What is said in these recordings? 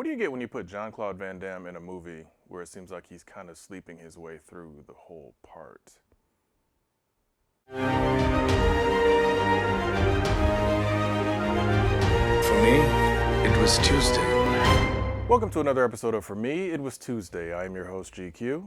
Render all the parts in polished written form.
What do you get when you put Jean-Claude Van Damme in a movie where it seems like he's kind of sleeping his way through the whole part? For me, it was Tuesday. Welcome to another episode of For Me, It Was Tuesday. I am your host, GQ.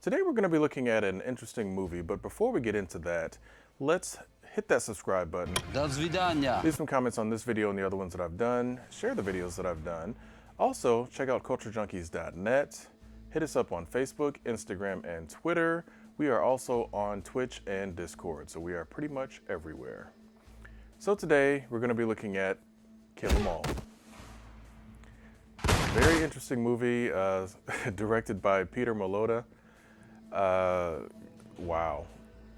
Today we're going to be looking at an interesting movie, but before we get into that, let's hit that subscribe button. До свидания. Leave some comments on this video and the other ones that I've done. Share the videos that I've done. Also, check out culturejunkies.net. Hit us up on Facebook, Instagram, and Twitter. We are also on Twitch and Discord, so we are pretty much everywhere. So today, we're going to be looking at Kill 'Em All. Very interesting movie, directed by Peter Malota. Wow,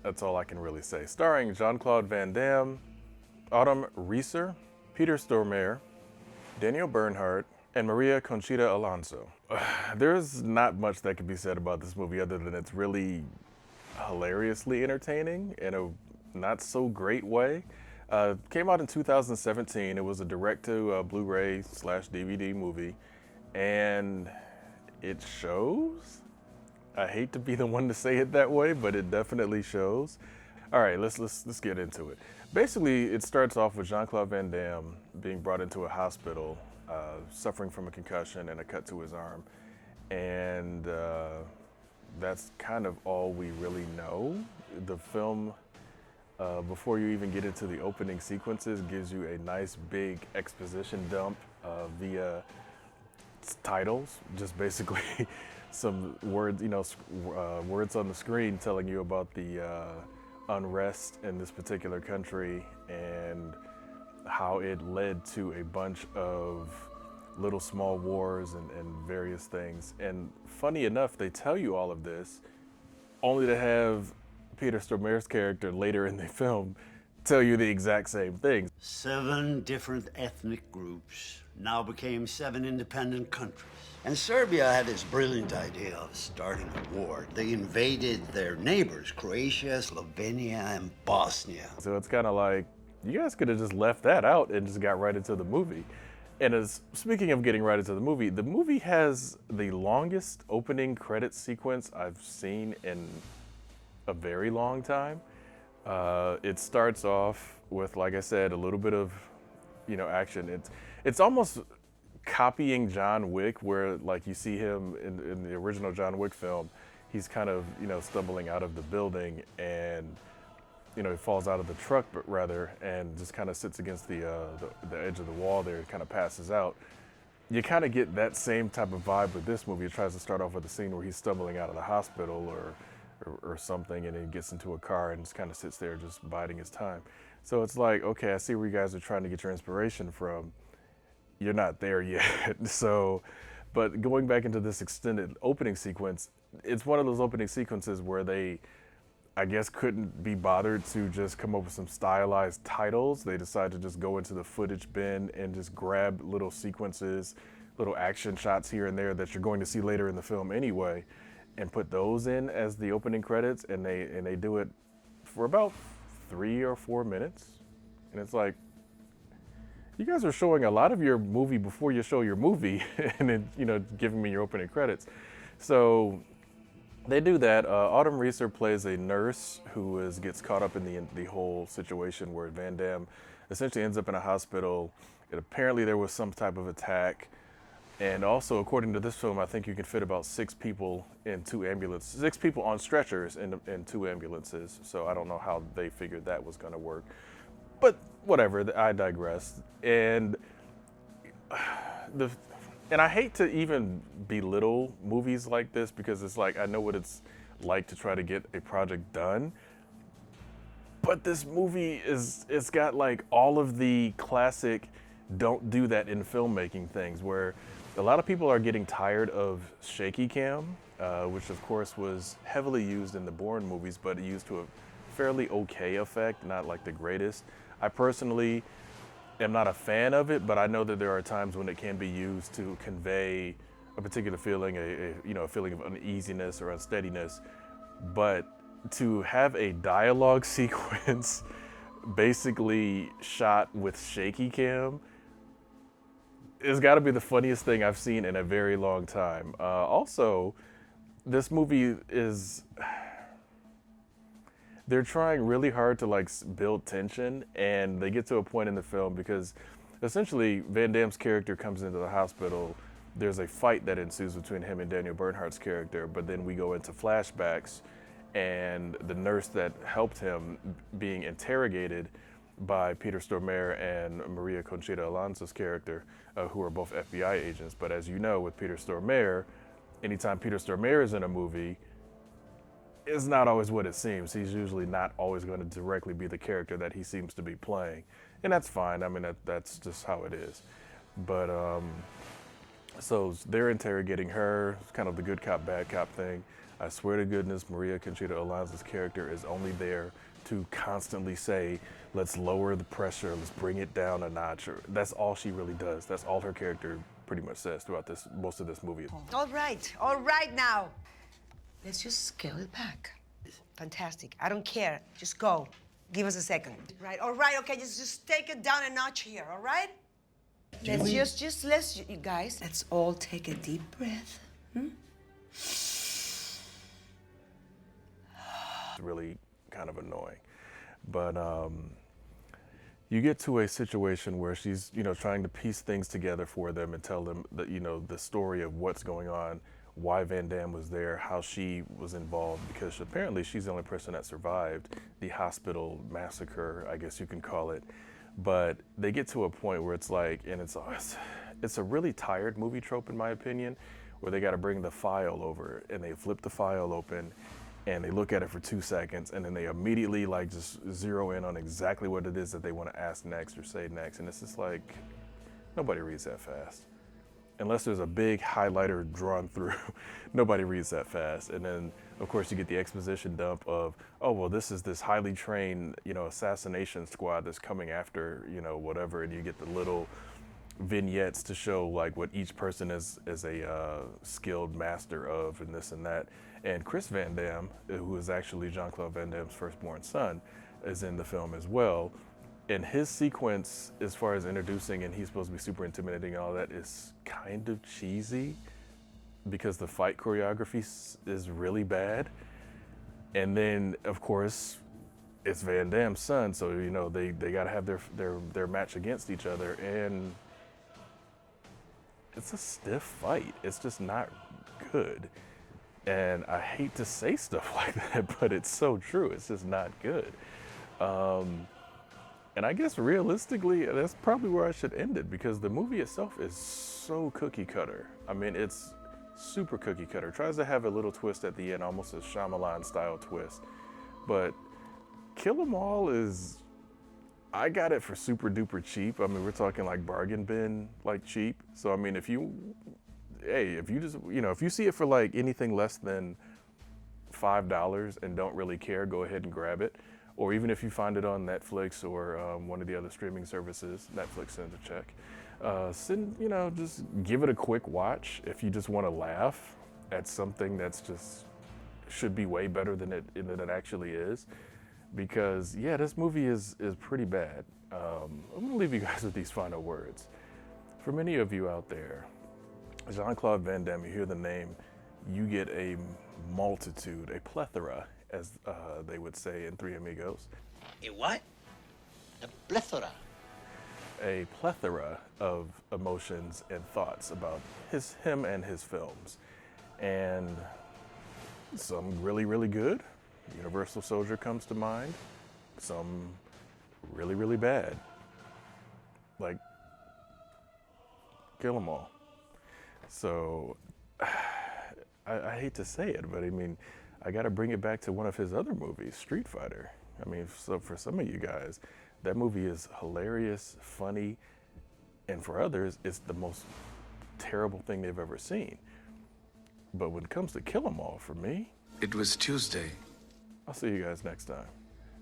that's all I can really say. Starring Jean-Claude Van Damme, Autumn Reeser, Peter Stormare, Daniel Bernhardt, and Maria Conchita Alonso. There's not much that can be said about this movie other than it's really hilariously entertaining in a not so great way. Came out in 2017. It was a direct-to Blu-ray / DVD movie, and it shows. I hate to be the one to say it that way, but it definitely shows. All right, let's get into it. Basically, it starts off with Jean-Claude Van Damme being brought into a hospital, suffering from a concussion and a cut to his arm, and that's kind of all we really know. The film, before you even get into the opening sequences, gives you a nice big exposition dump via titles, just basically some words, words on the screen telling you about the unrest in this particular country and how it led to a bunch of little small wars and various things. And funny enough, they tell you all of this only to have Peter Stormare's character later in the film tell you the exact same thing. 7 different ethnic groups now became 7 independent countries. And Serbia had this brilliant idea of starting a war. They invaded their neighbors, Croatia, Slovenia, and Bosnia. So it's kind of like, you guys could have just left that out and just got right into the movie. And speaking of getting right into the movie has the longest opening credit sequence I've seen in a very long time. It starts off with, like I said, a little bit of, action. It's almost copying John Wick, where like you see him in the original John Wick film, he's kind of, stumbling out of the building and, he falls out of the truck, but rather, and just kind of sits against the edge of the wall there, kind of passes out. You kind of get that same type of vibe with this movie. It tries to start off with a scene where he's stumbling out of the hospital or something, and then he gets into a car and just kind of sits there just biding his time. So it's like, okay, I see where you guys are trying to get your inspiration from. You're not there yet. So, but going back into this extended opening sequence, it's one of those opening sequences where they, I guess, couldn't be bothered to just come up with some stylized titles. They decided to just go into the footage bin and just grab little sequences, little action shots here and there that you're going to see later in the film anyway, and put those in as the opening credits, and they do it for about 3 or 4 minutes. And it's like, you guys are showing a lot of your movie before you show your movie, and then, giving me your opening credits. So they do that. Autumn Reeser plays a nurse who gets caught up in the whole situation where Van Damme essentially ends up in a hospital. And apparently there was some type of attack. And also, according to this film, I think you can fit about 6 people in 2 ambulances, 6 people on stretchers in 2 ambulances. So I don't know how they figured that was going to work. But whatever, I digress. And I hate to even belittle movies like this, because it's like, I know what it's like to try to get a project done. But this movie it's got like all of the classic don't do that in filmmaking things, where a lot of people are getting tired of shaky cam, which of course was heavily used in the Bourne movies, but used to a fairly okay effect, not like the greatest. I personally am not a fan of it, but I know that there are times when it can be used to convey a particular feeling, a feeling of uneasiness or unsteadiness. But to have a dialogue sequence basically shot with shaky cam it's got to be the funniest thing I've seen in a very long time. Also, this movie is, they're trying really hard to like build tension, and they get to a point in the film because essentially Van Damme's character comes into the hospital. There's a fight that ensues between him and Daniel Bernhardt's character, but then we go into flashbacks and the nurse that helped him being interrogated by Peter Stormare and Maria Conchita Alonso's character, who are both FBI agents. But as you know, with Peter Stormare, anytime Peter Stormare is in a movie, it's not always what it seems. He's usually not always going to directly be the character that he seems to be playing. And that's fine. I mean, that's just how it is. But so they're interrogating her. It's kind of the good cop, bad cop thing. I swear to goodness, Maria Conchita Alonso's character is only there to constantly say, let's lower the pressure, let's bring it down a notch. That's all she really does. That's all her character pretty much says throughout most of this movie. All right now. Let's just scale it back. Fantastic. I don't care. Just go. Give us a second. Right. All right. Okay. Just take it down a notch here. All right. Let's you guys. Let's all take a deep breath. It's really kind of annoying, but you get to a situation where she's, trying to piece things together for them and tell them that, the story of what's going on, why Van Damme was there, how she was involved, because apparently she's the only person that survived the hospital massacre, I guess you can call it. But they get to a point where it's like, and it's a really tired movie trope in my opinion, where they got to bring the file over and they flip the file open and they look at it for 2 seconds and then they immediately like just zero in on exactly what it is that they want to ask next or say next. And it's just like, nobody reads that fast. Unless there's a big highlighter drawn through, nobody reads that fast. And then, of course, you get the exposition dump of, oh, well, this is this highly trained, assassination squad that's coming after, whatever. And you get the little vignettes to show like what each person is a skilled master of and this and that. And Chris Van Damme, who is actually Jean-Claude Van Damme's firstborn son, is in the film as well. And his sequence, as far as introducing, and he's supposed to be super intimidating and all that, is kind of cheesy because the fight choreography is really bad. And then, of course, it's Van Damme's son, so they got to have their match against each other, and it's a stiff fight. It's just not good. And I hate to say stuff like that, but it's so true. It's just not good. And I guess realistically, that's probably where I should end it, because the movie itself is so cookie cutter. I mean, it's super cookie cutter. It tries to have a little twist at the end, almost a Shyamalan style twist. But Kill 'Em All is, I got it for super duper cheap. I mean, we're talking like bargain bin, like cheap. So, I mean, if you just, if you see it for like anything less than $5 and don't really care, go ahead and grab it. Or even if you find it on Netflix or one of the other streaming services, Netflix sends a check. Just give it a quick watch if you just want to laugh at something that's just should be way better than it actually is. Because yeah, this movie is pretty bad. I'm gonna leave you guys with these final words. For many of you out there, Jean-Claude Van Damme, you hear the name, you get a multitude, a plethora, as they would say in Three Amigos. A what? A plethora. A plethora of emotions and thoughts about him and his films. And some really, really good. Universal Soldier comes to mind. Some really, really bad. Like, Kill 'Em All. So, I hate to say it, but I mean, I got to bring it back to one of his other movies, Street Fighter. I mean, so for some of you guys, that movie is hilarious, funny, and for others, it's the most terrible thing they've ever seen. But when it comes to Kill 'Em All, for me, It was Tuesday. I'll see you guys next time.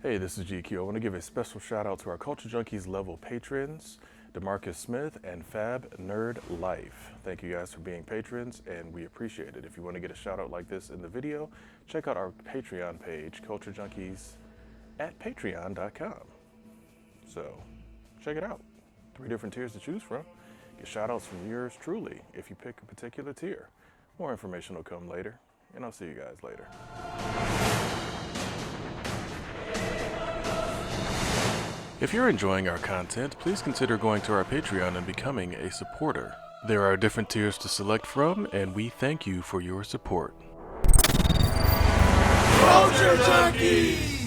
Hey, this is GQ. I want to give a special shout out to our Culture Junkies level patrons, DeMarcus Smith and Fab Nerd Life. Thank you guys for being patrons, and we appreciate it. If you want to get a shout out like this in the video, check out our Patreon page, Culture Junkies, at patreon.com. So check it out. 3 different tiers to choose from. Get shoutouts from yours truly if you pick a particular tier. More information will come later, and I'll see you guys later. If you're enjoying our content, please consider going to our Patreon and becoming a supporter. There are different tiers to select from, and we thank you for your support. Culture Junkies!